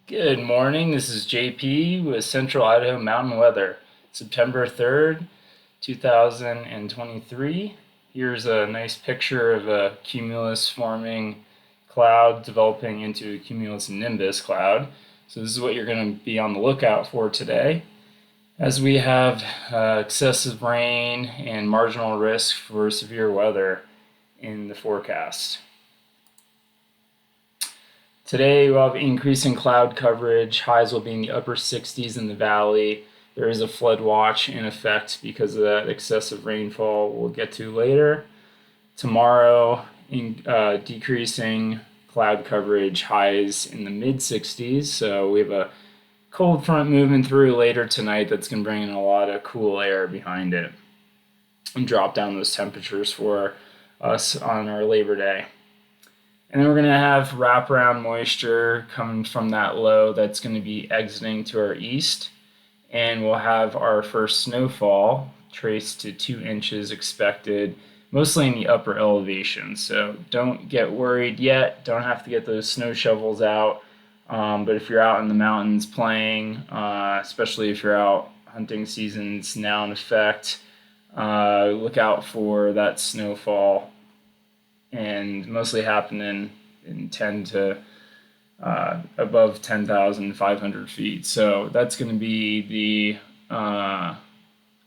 Good morning. This is JP with Central Idaho Mountain Weather. September 3rd, 2023. Here's a nice picture of a cumulus forming cloud developing into a cumulus nimbus cloud. So this is what you're going to be on the lookout for today, as we have excessive rain and marginal risk for severe weather in the forecast. Today we'll have increasing cloud coverage. Highs will be in the upper 60s in the valley. There is a flood watch in effect because of that excessive rainfall we'll get to later. Tomorrow, decreasing cloud coverage, highs in the mid 60s. So we have a cold front moving through later tonight that's going to bring in a lot of cool air behind it and drop down those temperatures for us on our Labor Day. And then we're going to have wraparound moisture coming from that low that's going to be exiting to our east. And we'll have our first snowfall traced to 2 inches expected, mostly in the upper elevations. So don't get worried yet. Don't have to get those snow shovels out. But if you're out in the mountains playing, especially if you're out hunting season's now in effect, look out for that snowfall, and mostly happening in 10 to above 10,500 feet. So that's going to be the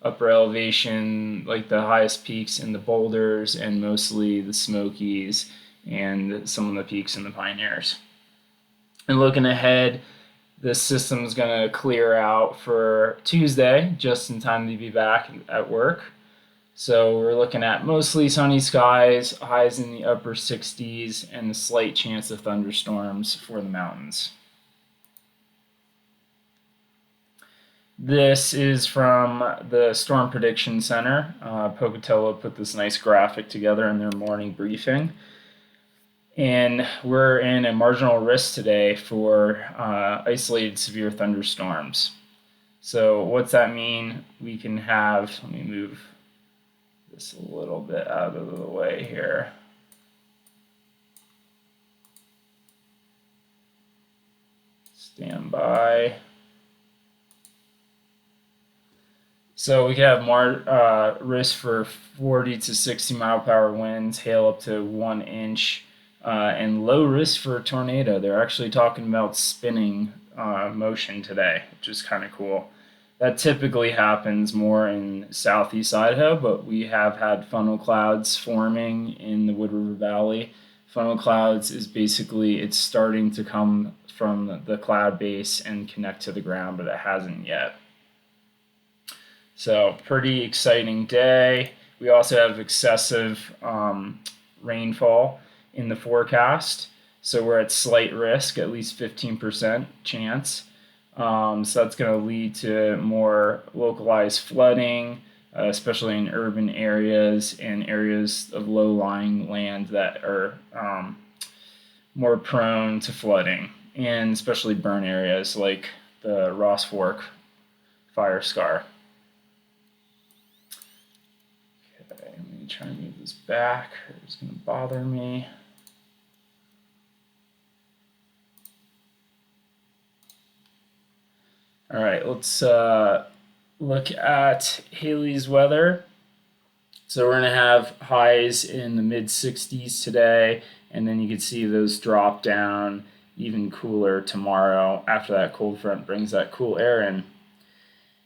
upper elevation, like the highest peaks in the boulders and mostly the Smokies and some of the peaks in the Pioneers. And looking ahead, this system is going to clear out for Tuesday, just in time to be back at work. So we're looking at mostly sunny skies, highs in the upper 60s, and a slight chance of thunderstorms for the mountains. This is from the Storm Prediction Center. Pocatello put this nice graphic together in their morning briefing. And we're in a marginal risk today for isolated severe thunderstorms. So what's that mean? We can have, let me move this a little bit out of the way here. Stand by. So we could have risk for 40 to 60 mile per hour winds, hail up to 1 inch, and low risk for a tornado. They're actually talking about spinning motion today, which is kind of cool. That typically happens more in southeast Idaho, but we have had funnel clouds forming in the Wood River Valley. Funnel clouds is basically, it's starting to come from the cloud base and connect to the ground, but it hasn't yet. So pretty exciting day. We also have excessive rainfall in the forecast. So we're at slight risk, at least 15% chance. So that's going to lead to more localized flooding, especially in urban areas and areas of low-lying land that are more prone to flooding, and especially burn areas like the Ross Fork fire scar. Okay, let me try and move this back. It's going to bother me. All right, let's look at Haley's weather. So we're going to have highs in the mid 60s today, and then you can see those drop down even cooler tomorrow after that cold front brings that cool air in.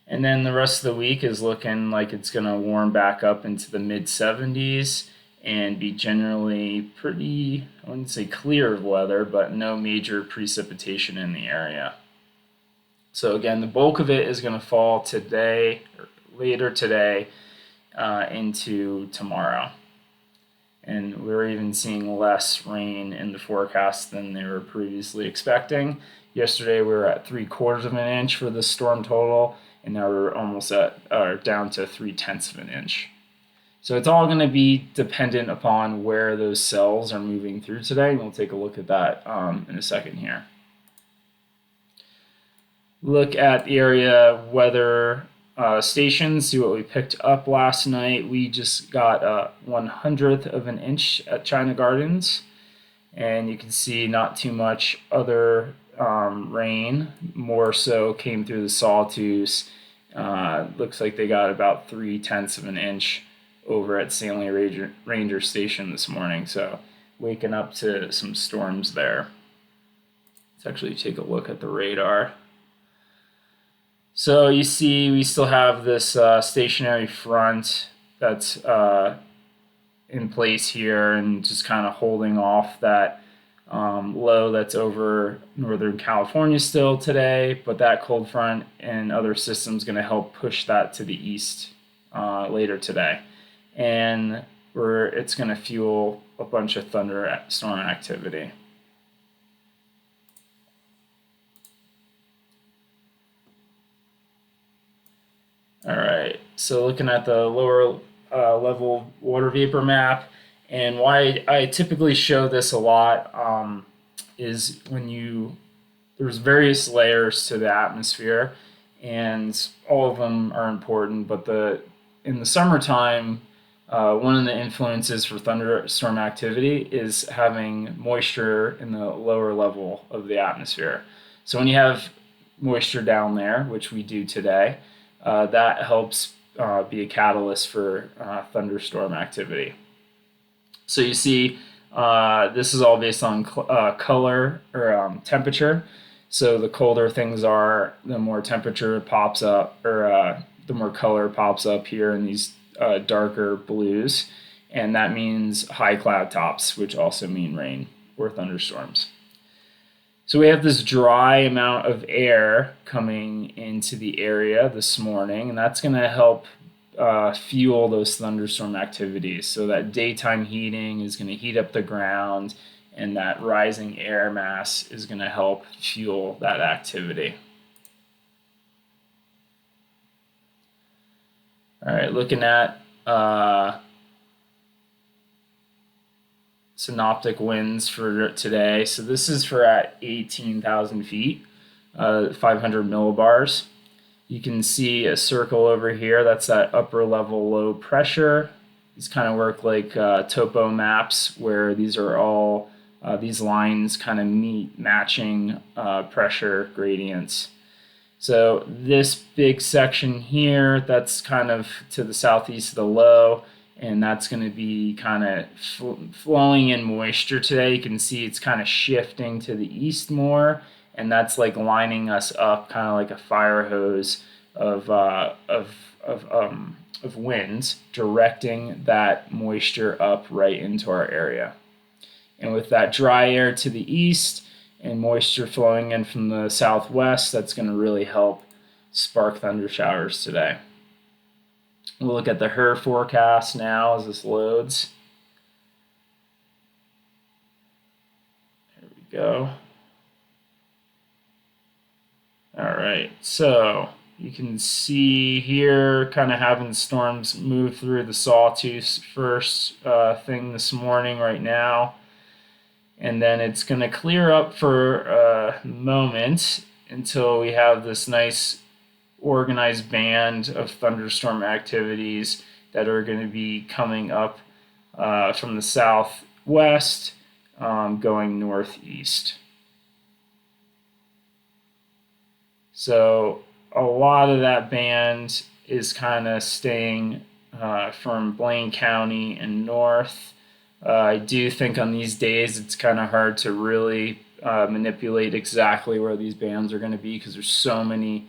And then the rest of the week is looking like it's going to warm back up into the mid 70s and be generally pretty, I wouldn't say clear of weather, but no major precipitation in the area. So again, the bulk of it is going to fall today, or later today, into tomorrow. And we're even seeing less rain in the forecast than they were previously expecting. Yesterday we were at 3/4 of an inch for the storm total, and now we're almost down to 3/10 of an inch. So it's all going to be dependent upon where those cells are moving through today, and we'll take a look at that in a second here. Look at the area weather stations, see what we picked up last night. We just got 1/100th of an inch at China Gardens, and you can see not too much other rain. More so came through the Sawtooth. Looks like they got about 3/10 of an inch over at Stanley Ranger Station this morning. So waking up to some storms there. Let's actually take a look at the radar. So you see, we still have this stationary front that's in place here and just kind of holding off that low that's over Northern California still today, but that cold front and other systems going to help push that to the east later today. And it's going to fuel a bunch of thunderstorm activity. All right, so looking at the lower level water vapor map, and why I typically show this a lot is there's various layers to the atmosphere, and all of them are important. But in the summertime, one of the influences for thunderstorm activity is having moisture in the lower level of the atmosphere. So when you have moisture down there, which we do today, that helps be a catalyst for thunderstorm activity. So you see, this is all based on color or temperature. So the colder things are, the more temperature pops up, or the more color pops up here in these darker blues. And that means high cloud tops, which also mean rain or thunderstorms. So we have this dry amount of air coming into the area this morning, and that's going to help fuel those thunderstorm activities. So that daytime heating is going to heat up the ground, and that rising air mass is going to help fuel that activity. All right, looking at synoptic winds for today. So this is for at 18,000 feet, 500 millibars. You can see a circle over here. That's that upper level low pressure. These kind of work like topo maps, where these are all these lines kind of meet matching pressure gradients. So this big section here, that's kind of to the southeast of the low, and that's going to be kind of flowing in moisture today. You can see it's kind of shifting to the east more, and that's like lining us up, kind of like a fire hose of winds, directing that moisture up right into our area. And with that dry air to the east and moisture flowing in from the southwest, that's going to really help spark thunder showers today. We'll look at the HRRR forecast now as this loads. There we go. All right, so you can see here kind of having storms move through the Sawtooth first thing this morning right now. And then it's going to clear up for a moment until we have this nice organized band of thunderstorm activities that are going to be coming up from the southwest going northeast. So a lot of that band is kind of staying from Blaine County and north. I do think on these days it's kind of hard to really manipulate exactly where these bands are going to be, because there's so many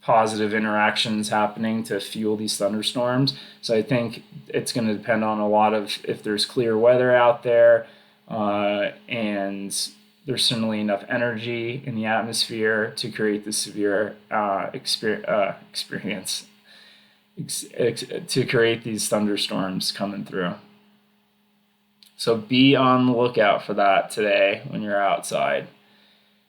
positive interactions happening to fuel these thunderstorms. So I think it's going to depend on a lot of if there's clear weather out there, and there's certainly enough energy in the atmosphere to create the severe experience. To create these thunderstorms coming through. So be on the lookout for that today when you're outside.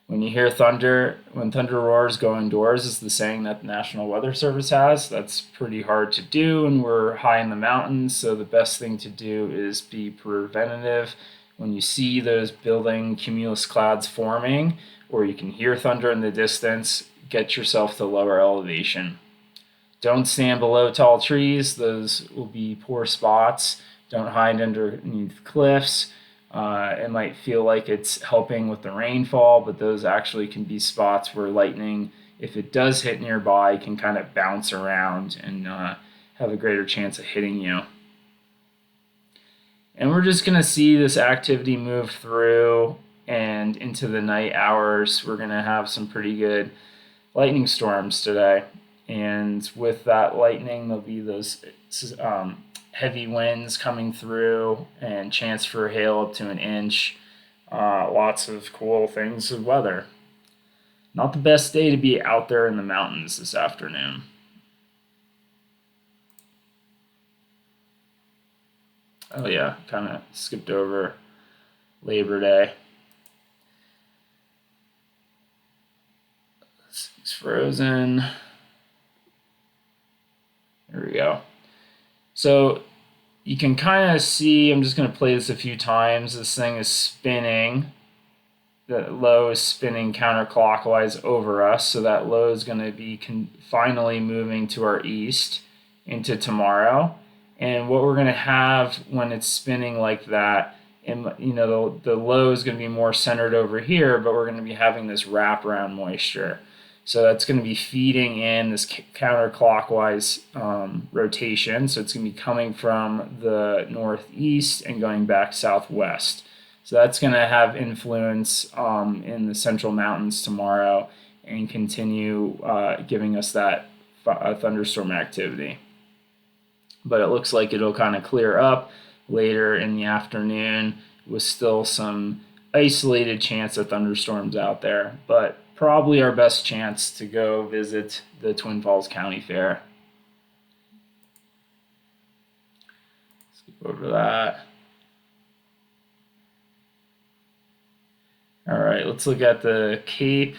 When you hear thunder, when thunder roars, go indoors is the saying that the National Weather Service has. That's pretty hard to do, and we're high in the mountains, so the best thing to do is be preventative. When you see those building cumulus clouds forming, or you can hear thunder in the distance, get yourself to lower elevation. Don't stand below tall trees. Those will be poor spots. Don't hide underneath cliffs It might feel like it's helping with the rainfall, but those actually can be spots where lightning, if it does hit nearby, can kind of bounce around and have a greater chance of hitting you. And we're just going to see this activity move through and into the night hours. We're going to have some pretty good lightning storms today. And with that lightning, there'll be those heavy winds coming through and chance for hail up to an inch. Lots of cool things of weather. Not the best day to be out there in the mountains this afternoon. Oh yeah, kind of skipped over Labor Day. It's frozen. There we go. So you can kind of see, I'm just going to play this a few times. This thing is spinning. The low is spinning counterclockwise over us. So that low is going to be finally moving to our east into tomorrow. And what we're going to have when it's spinning like that, and the low is going to be more centered over here, but we're going to be having this wraparound moisture. So that's going to be feeding in this counterclockwise rotation. So it's going to be coming from the northeast and going back southwest. So that's going to have influence in the central mountains tomorrow and continue giving us that thunderstorm activity. But it looks like it'll kind of clear up later in the afternoon with still some isolated chance of thunderstorms out there. But probably our best chance to go visit the Twin Falls County Fair. Skip over that. All right, let's look at the Cape.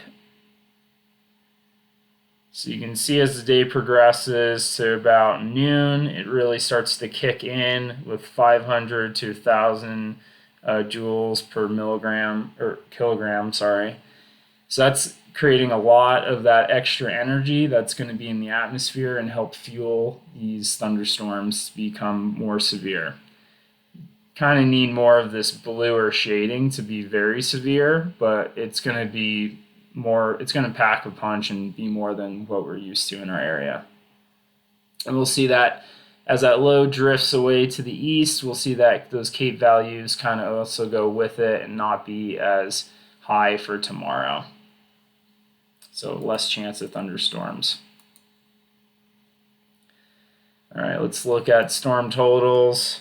So you can see as the day progresses to about noon, it really starts to kick in with 500 to 1,000 joules per kilogram, sorry. So that's creating a lot of that extra energy that's going to be in the atmosphere and help fuel these thunderstorms to become more severe. Kind of need more of this bluer shading to be very severe, but it's going to be it's going to pack a punch and be more than what we're used to in our area. And we'll see that as that low drifts away to the east, we'll see that those Cape values kind of also go with it and not be as high for tomorrow. So less chance of thunderstorms. All right, let's look at storm totals.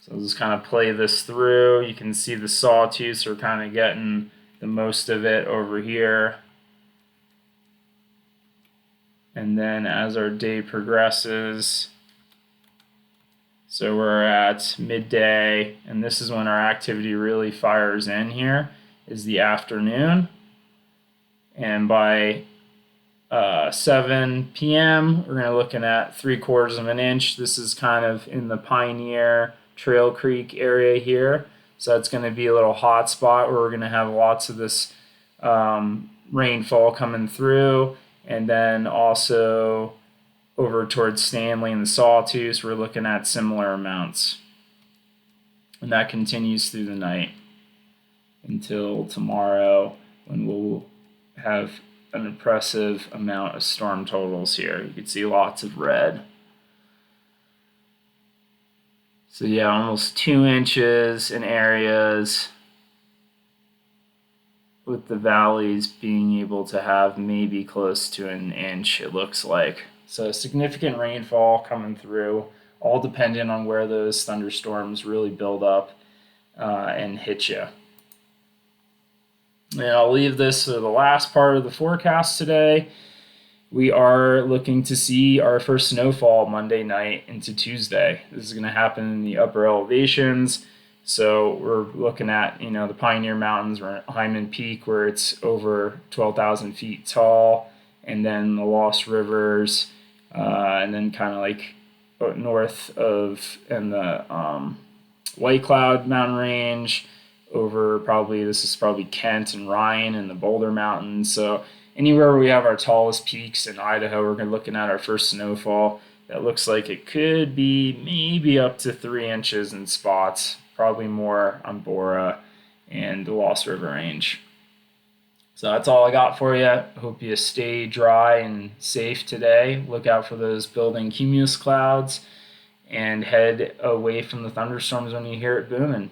So I'll just kind of play this through. You can see the sawtooths are kind of getting the most of it over here. And then as our day progresses, so we're at midday, and this is when our activity really fires in here, is the afternoon. And by 7 p.m., we're going to be looking at 3/4 of an inch. This is kind of in the Pioneer Trail Creek area here. So it's going to be a little hot spot where we're going to have lots of this rainfall coming through. And then also over towards Stanley and the Sawtooth, we're looking at similar amounts. And that continues through the night until tomorrow when we'll have an impressive amount of storm totals here. You can see lots of red. So yeah, almost 2 inches in areas, with the valleys being able to have maybe close to an inch, it looks like. So significant rainfall coming through, all dependent on where those thunderstorms really build up and hit you. And I'll leave this to the last part of the forecast today. We are looking to see our first snowfall Monday night into Tuesday. This is going to happen in the upper elevations. So we're looking at, the Pioneer Mountains, we're at Hyman Peak where it's over 12,000 feet tall, and then the Lost Rivers, and then kind of like north of and the White Cloud mountain range over this is probably Kent and Ryan and the Boulder Mountains. So anywhere where we have our tallest peaks in Idaho, we're looking at our first snowfall. That looks like it could be maybe up to 3 inches in spots, probably more on Bora and the Lost River Range. So that's all I got for you. Hope you stay dry and safe today. Look out for those building cumulus clouds and head away from the thunderstorms when you hear it booming.